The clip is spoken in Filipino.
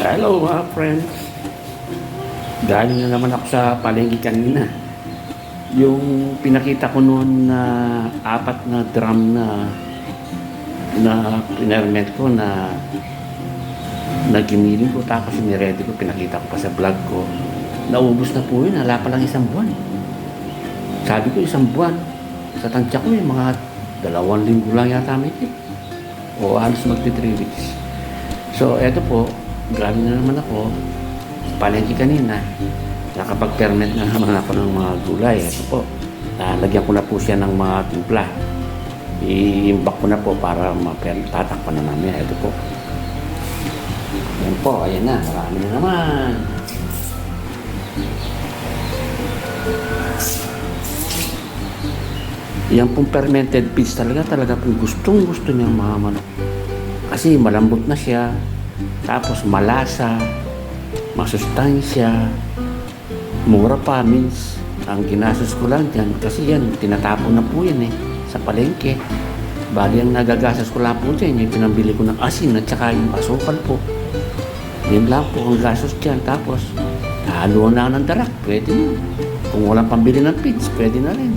Hello mga friends. Galing na naman ako sa palengke kanina. Yung pinakita ko noon na apat na drum na pinerment ko na giniling ko tapos niready ko, pinakita ko pa sa vlog ko. Naubos na po yun, hala pa lang isang buwan. Sabi ko isang buwan. Sa tansya ko yung mga 2 linggo lang yata may tip. O halos magti 3 weeks. So eto po, galing na naman ako palengke kanina, nakapag-ferment na naman ako ng mga gulay. Ito po, lagyan ko na po siya ng mga timpla, i-imbak ko na po para tatakpan na namin. Ito po, yan po, ayan na, marami na naman. Yan pong fermented peas talaga pong gustong gusto niyang mga manok kasi malambot na siya, tapos malasa, masustansya, mura pa. Means ang ginastos ko lang dyan kasi yan tinatapon na po yan sa palengke. Bali ang nagagastos ko lang po dyan yung pinambili ko ng asin at saka yung asukal po, yun lang po ang gastos dyan. Tapos haluan na ng darak, pwede na. Kung walang pambili ng feeds, pwede na rin.